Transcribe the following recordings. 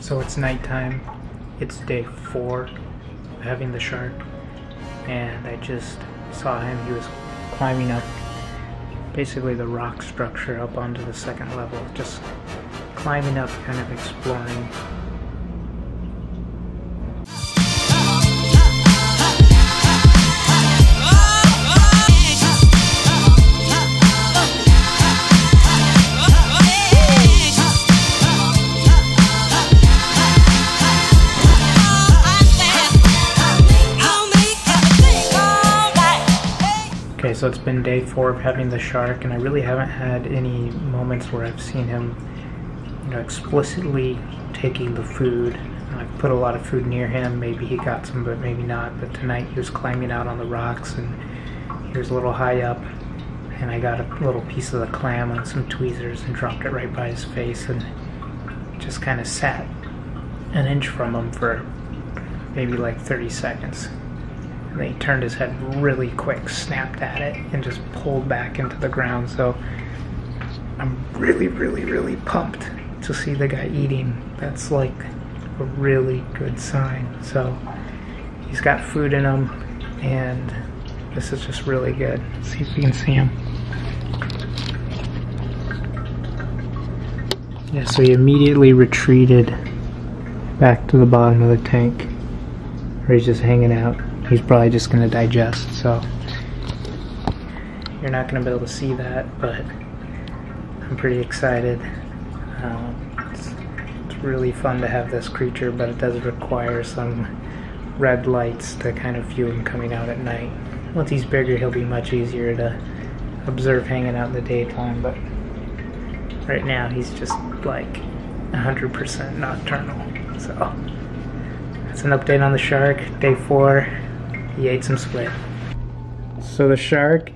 So it's nighttime. It's day 4 of having the shark, and I just saw him. He was climbing up basically the rock structure up onto the 2nd level, just climbing up, kind of exploring. Okay, so it's been day 4 of having the shark, and I really haven't had any moments where I've seen him, explicitly taking the food. I've put a lot of food near him. Maybe he got some, but maybe not. But tonight he was climbing out on the rocks, and he was a little high up, and I got a little piece of the clam on some tweezers and dropped it right by his face, and just kind of sat an inch from him for maybe like 30 seconds. And then he turned his head really quick, snapped at it, and just pulled back into the ground. So I'm really, really, really pumped to see the guy eating. That's like a really good sign. So he's got food in him, and this is just really good. Let's see if we can see him. Yeah, so he immediately retreated back to the bottom of the tank, where he's just hanging out. He's probably just going to digest, so you're not going to be able to see that, but I'm pretty excited. It's really fun to have this creature, but it does require some red lights to kind of view him coming out at night. Once he's bigger, he'll be much easier to observe hanging out in the daytime, but right now he's just like 100% nocturnal. So that's an update on the shark. Day 4. He ate some squid. So the shark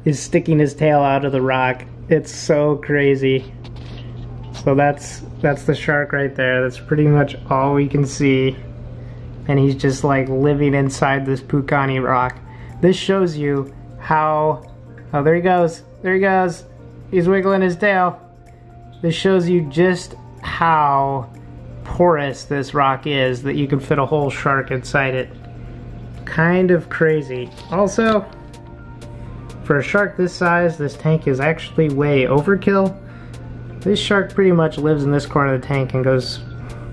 is sticking his tail out of the rock. It's so crazy. So that's the shark right there. That's pretty much all we can see. And he's just like living inside this Pukani rock. This shows you how... Oh, there he goes. There he goes. He's wiggling his tail. This shows you just how porous this rock is, that you can fit a whole shark inside it. Kind of crazy. Also, for a shark this size, this tank is actually way overkill. This shark pretty much lives in this corner of the tank and goes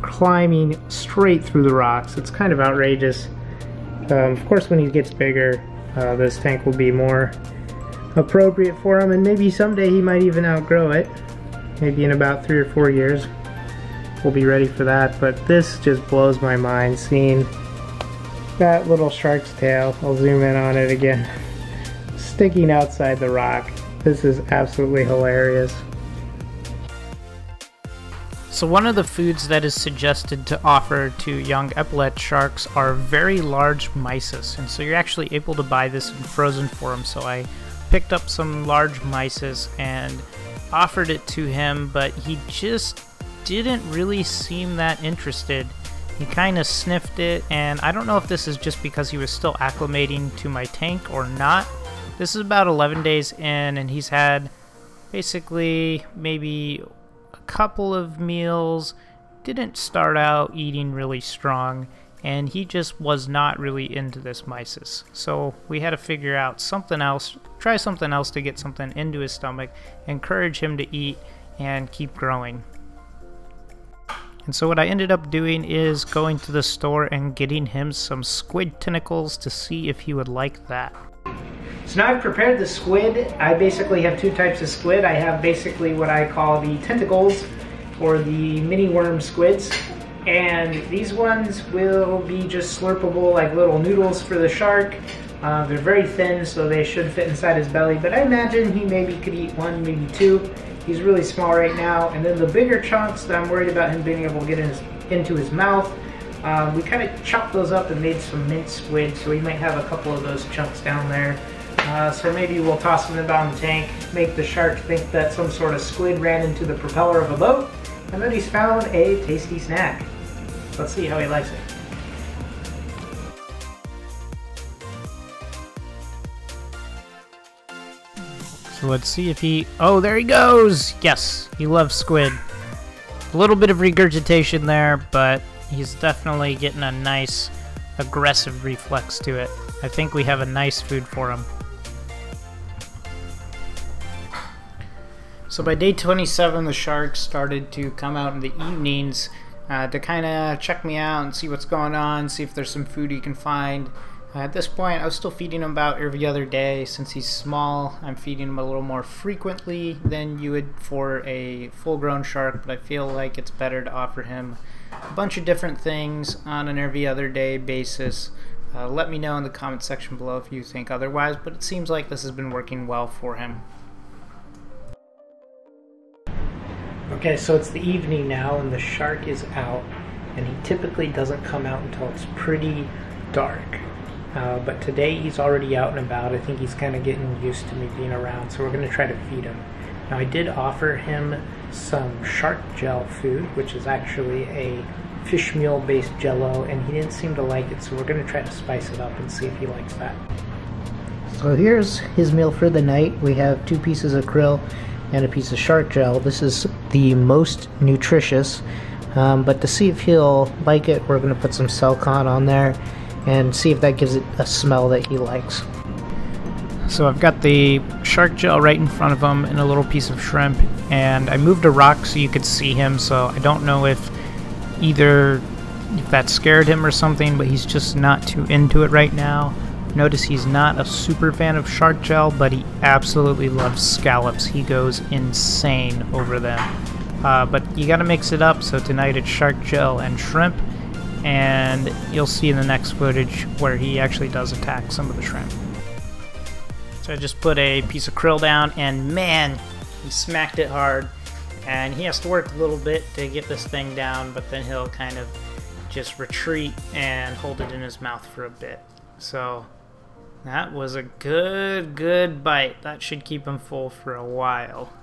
climbing straight through the rocks. It's kind of outrageous. Of course, when he gets bigger, this tank will be more appropriate for him, and maybe someday he might even outgrow it. Maybe in about 3 or 4 years we'll be ready for that, but this just blows my mind, seeing that little shark's tail. I'll zoom in on it again. Sticking outside the rock. This is absolutely hilarious. So one of the foods that is suggested to offer to young epaulette sharks are very large mysis, and so you're actually able to buy this in frozen form. So I picked up some large mysis and offered it to him, but he just didn't really seem that interested. He kind of sniffed it, and I don't know if this is just because he was still acclimating to my tank or not. This is about 11 days in, and he's had basically maybe a couple of meals. Didn't start out eating really strong, and he just was not really into this mysis. So we had to figure out something else, try something else to get something into his stomach, encourage him to eat, and keep growing. And so what I ended up doing is going to the store and getting him some squid tentacles to see if he would like that. So now I've prepared the squid. I basically have 2 types of squid. I have basically what I call the tentacles, or the mini worm squids. And these ones will be just slurpable, like little noodles for the shark. They're very thin, so they should fit inside his belly, but I imagine he maybe could eat 1, maybe 2. He's really small right now. And then the bigger chunks that I'm worried about him being able to get into his mouth, we kind of chopped those up and made some minced squid, so we might have a couple of those chunks down there. So maybe we'll toss them in down the tank, make the shark think that some sort of squid ran into the propeller of a boat, and then he's found a tasty snack. Let's see how he likes it. So let's see if he... Oh, there he goes! Yes, he loves squid. A little bit of regurgitation there, but he's definitely getting a nice aggressive reflex to it. I think we have a nice food for him. So by day 27, the sharks started to come out in the evenings to kind of check me out and see what's going on, see if there's some food you can find. At this point, I was still feeding him about every other day. Since he's small, I'm feeding him a little more frequently than you would for a full-grown shark, but I feel like it's better to offer him a bunch of different things on an every other day basis. Let me know in the comment section below if you think otherwise, but it seems like this has been working well for him. Okay, so it's the evening now and the shark is out, and he typically doesn't come out until it's pretty dark. But today he's already out and about. I think he's kind of getting used to me being around, so we're going to try to feed him. Now I did offer him some shark gel food, which is actually a fish meal based jello, and he didn't seem to like it, so we're going to try to spice it up and see if he likes that. So here's his meal for the night. We have 2 pieces of krill and a piece of shark gel. This is the most nutritious, but to see if he'll like it, we're going to put some Selcon on there and see if that gives it a smell that he likes. So I've got the shark gel right in front of him and a little piece of shrimp, and I moved a rock so you could see him, so I don't know if that scared him or something, but he's just not too into it right now. Notice he's not a super fan of shark gel, but he absolutely loves scallops. He goes insane over them. But you gotta mix it up, so tonight it's shark gel and shrimp, and you'll see in the next footage where he actually does attack some of the shrimp. So I just put a piece of krill down, and man, he smacked it hard, and he has to work a little bit to get this thing down, but then he'll kind of just retreat and hold it in his mouth for a bit. So that was a good bite. That should keep him full for a while.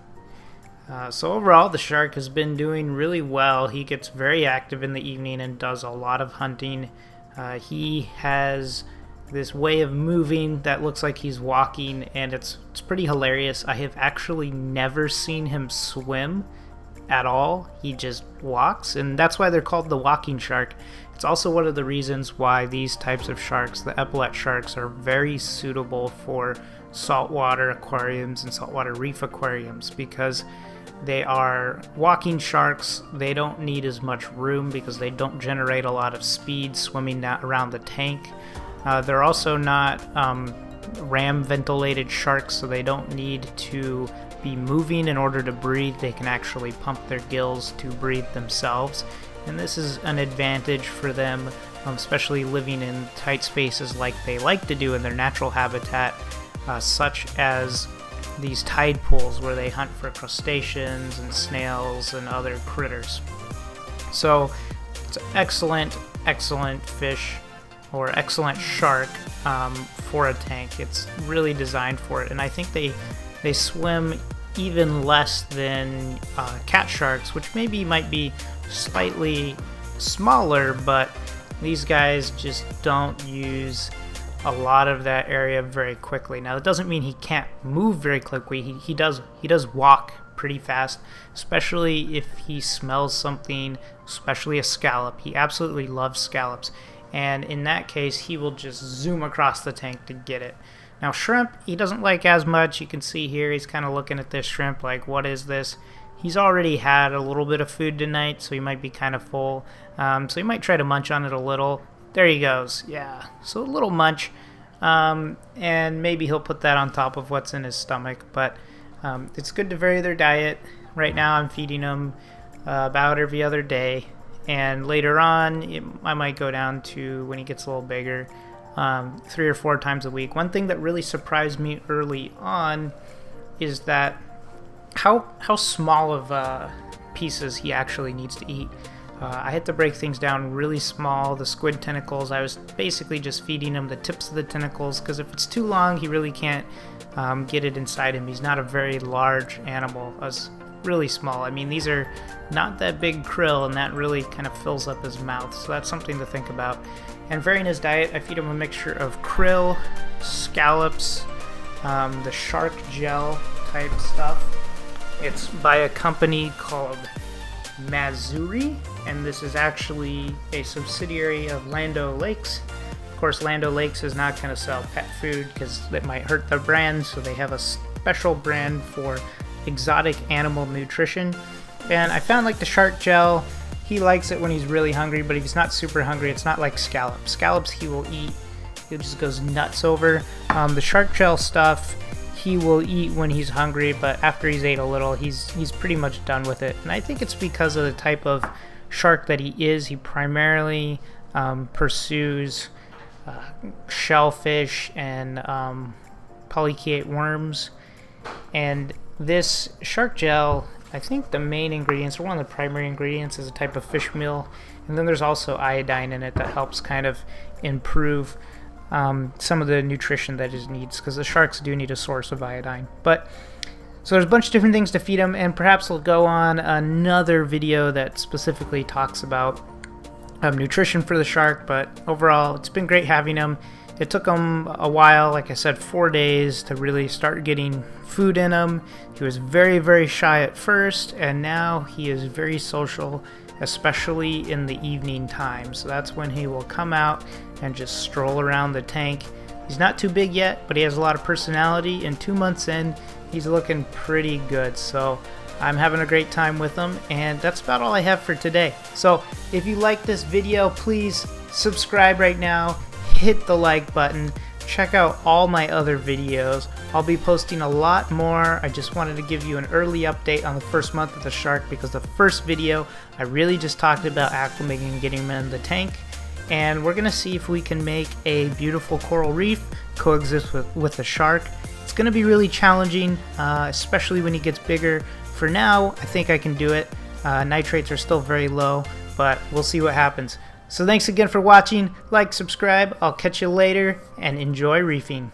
So overall, the shark has been doing really well. He gets very active in the evening and does a lot of hunting. He has this way of moving that looks like he's walking, and it's pretty hilarious. I have actually never seen him swim at all. He just walks, and that's why they're called the walking shark. It's also one of the reasons why these types of sharks, the epaulette sharks, are very suitable for saltwater aquariums and saltwater reef aquariums, because they are walking sharks. They don't need as much room because they don't generate a lot of speed swimming around the tank. They're also not ram ventilated sharks, so they don't need to be moving in order to breathe. They can actually pump their gills to breathe themselves, and this is an advantage for them, especially living in tight spaces like they like to do in their natural habitat, such as these tide pools where they hunt for crustaceans and snails and other critters. So it's an excellent fish, or excellent shark, for a tank. It's really designed for it, and I think they swim even less than cat sharks, which might be slightly smaller, but these guys just don't use a lot of that area very quickly. Now that doesn't mean he can't move very quickly. He does walk pretty fast, especially if he smells something, especially a scallop. He absolutely loves scallops, and in that case he will just zoom across the tank to get it. Now shrimp, he doesn't like as much. You can see here he's kind of looking at this shrimp like, what is this? He's already had a little bit of food tonight, so he might be kind of full. So he might try to munch on it a little. There he goes. Yeah, so a little munch. And maybe he'll put that on top of what's in his stomach. But it's good to vary their diet. Right now I'm feeding him about every other day. And later on, I might go down to, when he gets a little bigger, 3 or 4 times a week. One thing that really surprised me early on is that how small of pieces he actually needs to eat. I had to break things down really small. The squid tentacles, I was basically just feeding him the tips of the tentacles, because if it's too long, he really can't get it inside him. He's not a very large animal. It's really small. I mean, these are not that big krill, and that really kind of fills up his mouth, so that's something to think about. And varying his diet, I feed him a mixture of krill, scallops, the shark gel type stuff. It's by a company called mazuri, and this is actually a subsidiary of Land O'Lakes. Of course, Land O'Lakes is not going to sell pet food because it might hurt their brand, so they have a special brand for exotic animal nutrition. And I found like the shark gel, he likes it when he's really hungry, but if he's not super hungry, it's not like scallops. Scallops he will eat, he just goes nuts over. The shark gel stuff, he will eat when he's hungry, but after he's ate a little, he's pretty much done with it. And I think it's because of the type of shark that he is. He primarily pursues shellfish and polychaete worms. And this shark gel, I think the main ingredients, or one of the primary ingredients, is a type of fish meal, and then there's also iodine in it that helps kind of improve some of the nutrition that it needs, because the sharks do need a source of iodine. But so there's a bunch of different things to feed them, and perhaps we'll go on another video that specifically talks about nutrition for the shark. But overall, it's been great having him. It took him a while, like I said, 4 days to really start getting food in him. He was very, very shy at first, and now he is very social, especially in the evening time. So that's when he will come out and just stroll around the tank. He's not too big yet, but he has a lot of personality, and 2 months in, he's looking pretty good. So I'm having a great time with him, and that's about all I have for today. So if you like this video, please subscribe right now. Hit the like button, check out all my other videos. I'll be posting a lot more. I just wanted to give you an early update on the first month of the shark, because the first video I really just talked about acclimating and getting him in the tank, and we're gonna see if we can make a beautiful coral reef coexist with the shark. It's gonna be really challenging, especially when he gets bigger. For now, I think I can do it. Nitrates are still very low, but we'll see what happens. So thanks again for watching. Like, subscribe. I'll catch you later, and enjoy reefing.